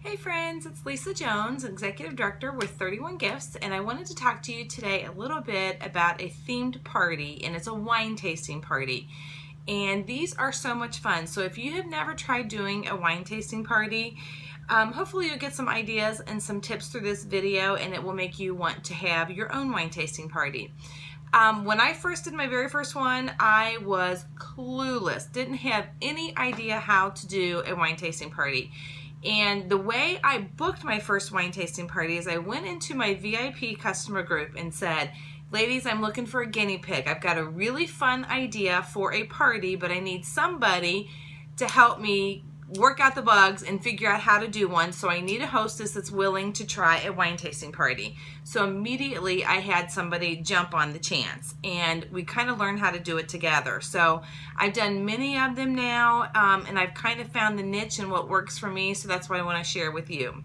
Hey friends, it's Lisa Jones, Executive Director with 31 Gifts, and I wanted to talk to you today a little bit about a themed party, and it's a wine tasting party. And these are so much fun. So if you have never tried doing a wine tasting party, hopefully you'll get some ideas and some tips through this video, and it will make you want to have your own wine tasting party. When I first did my very first one, I was clueless, didn't have any idea how to do a wine tasting party. And the way I booked my first wine tasting party is I went into my VIP customer group and said, ladies, I'm looking for a guinea pig. I've got a really fun idea for a party, but I need somebody to help me work out the bugs and figure out how to do one. So I need a hostess that's willing to try a wine tasting party. So immediately I had somebody jump on the chance, and we kind of learned how to do it together. So I've done many of them now, and I've kind of found the niche and what works for me. So that's what I want to share with you.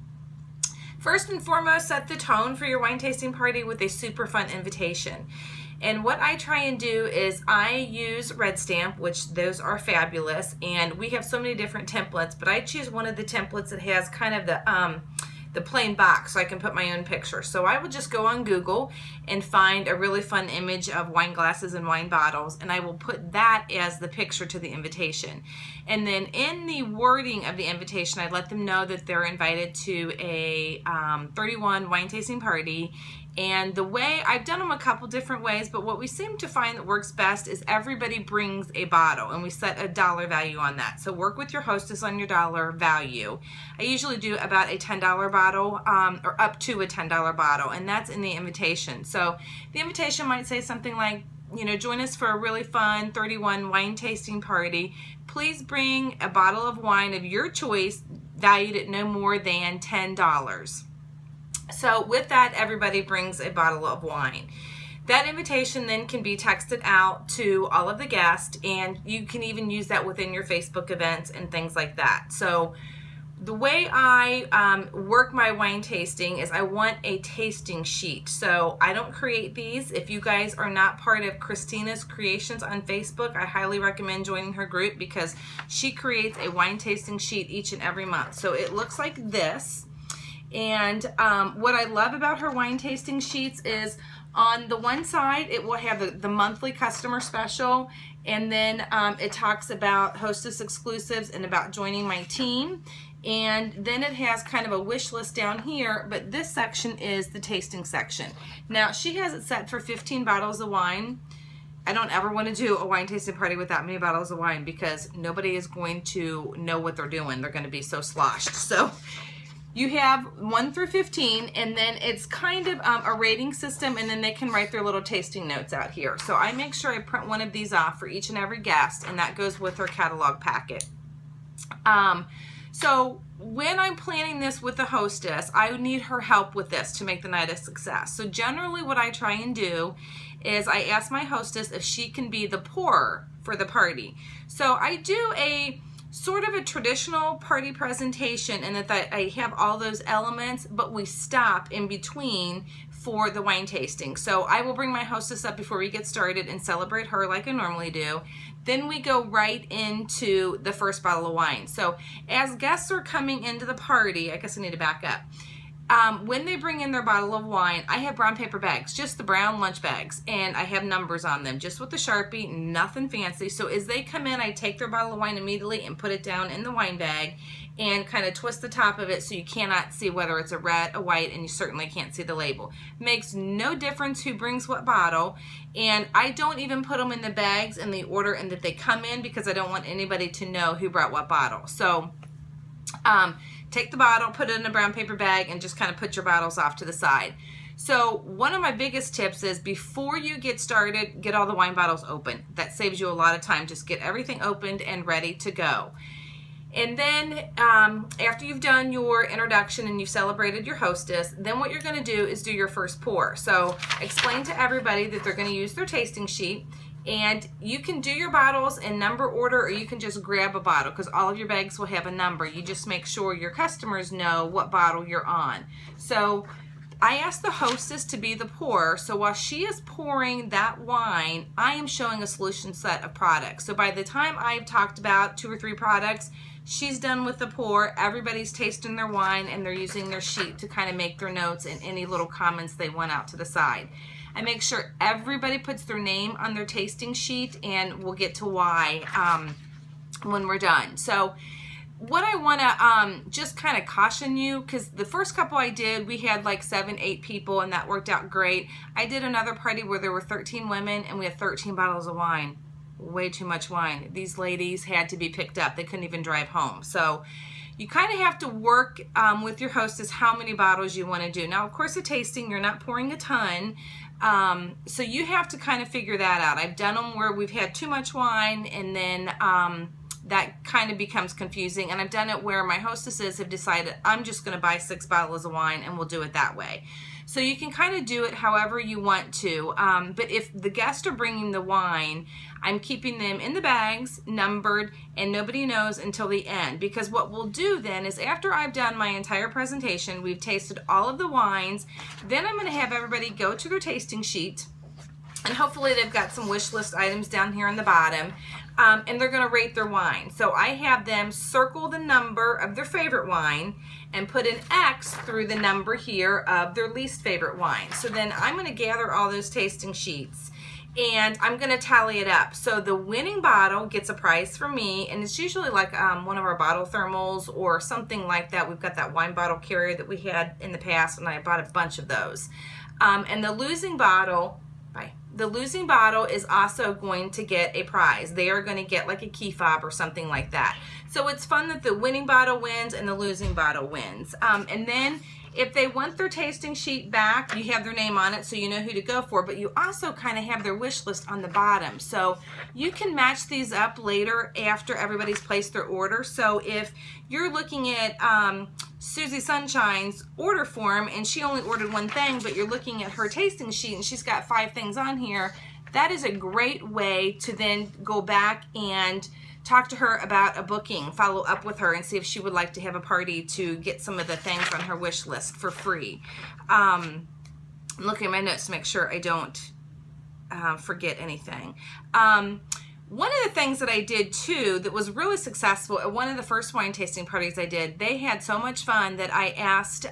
First and foremost, set the tone for your wine tasting party with a super fun invitation. And what I try and do is I use Red Stamp, which those are fabulous, and we have so many different templates, but I choose one of the templates that has kind of the plain box, so I can put my own picture. So I will just go on Google and find a really fun image of wine glasses and wine bottles, and I will put that as the picture to the invitation. And then in the wording of the invitation, I let them know that they're invited to a 31 wine tasting party. And the way, I've done them a couple different ways, but what we seem to find that works best is everybody brings a bottle, and we set a dollar value on that. So work with your hostess on your dollar value. I usually do about a $10 bottle, or up to a $10 bottle, and that's in the invitation. So the invitation might say something like, you know, join us for a really fun 31 wine tasting party. Please bring a bottle of wine of your choice valued at no more than $10. So with that, everybody brings a bottle of wine. That invitation then can be texted out to all of the guests, and you can even use that within your Facebook events and things like that. So the way I work my wine tasting is I want a tasting sheet. So I don't create these. If you guys are not part of Christina's Creations on Facebook, I highly recommend joining her group because she creates a wine tasting sheet each and every month. So it looks like this. And what I love about her wine tasting sheets is on the one side, it will have the monthly customer special, and then it talks about hostess exclusives and about joining my team. And then it has kind of a wish list down here, but this section is the tasting section. Now, she has it set for 15 bottles of wine. I don't ever want to do a wine tasting party with that many bottles of wine because nobody is going to know what they're doing. They're going to be so sloshed. So you have 1 through 15, and then it's kind of a rating system, and then they can write their little tasting notes out here. So I make sure I print one of these off for each and every guest, and that goes with her catalog packet. So when I'm planning this with the hostess, I need her help with this to make the night a success. So generally what I try and do is I ask my hostess if she can be the pourer for the party. So I do a sort of a traditional party presentation in that I have all those elements, but we stop in between for the wine tasting. So I will bring my hostess up before we get started and celebrate her like I normally do. Then we go right into the first bottle of wine. So as guests are coming into the party, I guess I need to back up. When they bring in their bottle of wine, I have brown paper bags, just the brown lunch bags, and I have numbers on them, just with the Sharpie, nothing fancy. So as they come in, I take their bottle of wine immediately and put it down in the wine bag and kind of twist the top of it so you cannot see whether it's a red, a white, and you certainly can't see the label. Makes no difference who brings what bottle, and I don't even put them in the bags in the order and that they come in because I don't want anybody to know who brought what bottle. So take the bottle, put it in a brown paper bag, and just kind of put your bottles off to the side. So one of my biggest tips is before you get started, get all the wine bottles open. That saves you a lot of time. Just get everything opened and ready to go. And then after you've done your introduction and you've celebrated your hostess, then what you're going to do is do your first pour. So explain to everybody that they're going to use their tasting sheet. And you can do your bottles in number order, or you can just grab a bottle because all of your bags will have a number. You just make sure your customers know what bottle you're on. So I asked the hostess to be the pourer, so while she is pouring that wine, I am showing a solution set of products. So by the time I've talked about 2 or 3 products, she's done with the pour. Everybody's tasting their wine and they're using their sheet to kind of make their notes and any little comments they want out to the side. I make sure everybody puts their name on their tasting sheet, and we'll get to why when we're done. So what I want to just kind of caution you, because the first couple I did, we had like 7-8 people and that worked out great. I did another party where there were 13 women and we had 13 bottles of wine. Way too much wine. These ladies had to be picked up. They couldn't even drive home. So you kind of have to work with your hostess how many bottles you want to do. Now, of course, a tasting, you're not pouring a ton. So you have to kind of figure that out. I've done them where we've had too much wine and then that kind of becomes confusing. And I've done it where my hostesses have decided I'm just going to buy 6 bottles of wine and we'll do it that way. So you can kind of do it however you want to. But if the guests are bringing the wine, I'm keeping them in the bags, numbered, and nobody knows until the end. Because what we'll do then is after I've done my entire presentation, we've tasted all of the wines, then I'm going to have everybody go to their tasting sheet. And hopefully they've got some wish list items down here on the bottom. And they're going to rate their wine. So I have them circle the number of their favorite wine and put an X through the number here of their least favorite wine. So then I'm going to gather all those tasting sheets and I'm going to tally it up. So the winning bottle gets a prize from me, and it's usually like one of our bottle thermals or something like that. We've got that wine bottle carrier that we had in the past, and I bought a bunch of those. And the losing bottle, the losing bottle is also going to get a prize. They are going to get like a key fob or something like that. So it's fun that the winning bottle wins and the losing bottle wins. And then if they want their tasting sheet back, you have their name on it so you know who to go for, but you also kind of have their wish list on the bottom. So you can match these up later after everybody's placed their order. So if you're looking at Susie Sunshine's order form and she only ordered one thing, but you're looking at her tasting sheet and she's got 5 things on here, that is a great way to then go back and talk to her about a booking, follow up with her and see if she would like to have a party to get some of the things on her wish list for free. I'm looking at my notes to make sure I don't forget anything. One of the things that I did too that was really successful at one of the first wine tasting parties I did, they had so much fun that I asked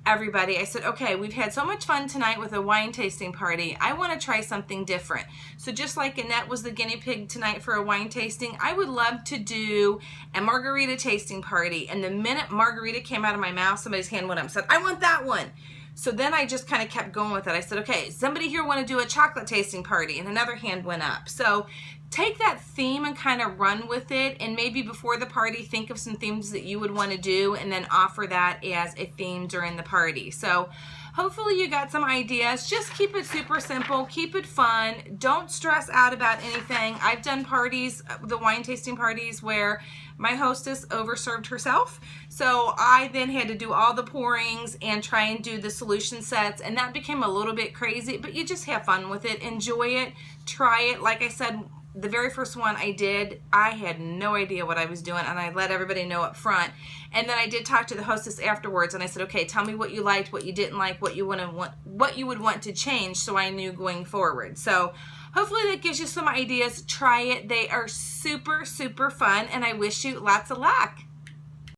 everybody, I said, okay, we've had so much fun tonight with a wine tasting party. I want to try something different. So just like Annette was the guinea pig tonight for a wine tasting, I would love to do a margarita tasting party. And the minute margarita came out of my mouth, somebody's hand went up and said, I want that one. So then I just kind of kept going with it. I said, okay, somebody here want to do a chocolate tasting party? And another hand went up. So take that theme and kind of run with it, and maybe before the party think of some themes that you would want to do and then offer that as a theme during the party. So hopefully you got some ideas. Just keep it super simple, keep it fun, don't stress out about anything. I've done parties, the wine tasting parties, where my hostess overserved herself, so I then had to do all the pourings and try and do the solution sets, and that became a little bit crazy, but you just have fun with it, enjoy it, try it. Like I said, the very first one I did, I had no idea what I was doing, and I let everybody know up front. And then I did talk to the hostess afterwards, and I said, okay, tell me what you liked, what you didn't like, what you would want to change, so I knew going forward. So hopefully that gives you some ideas. Try it. They are super, super fun, and I wish you lots of luck.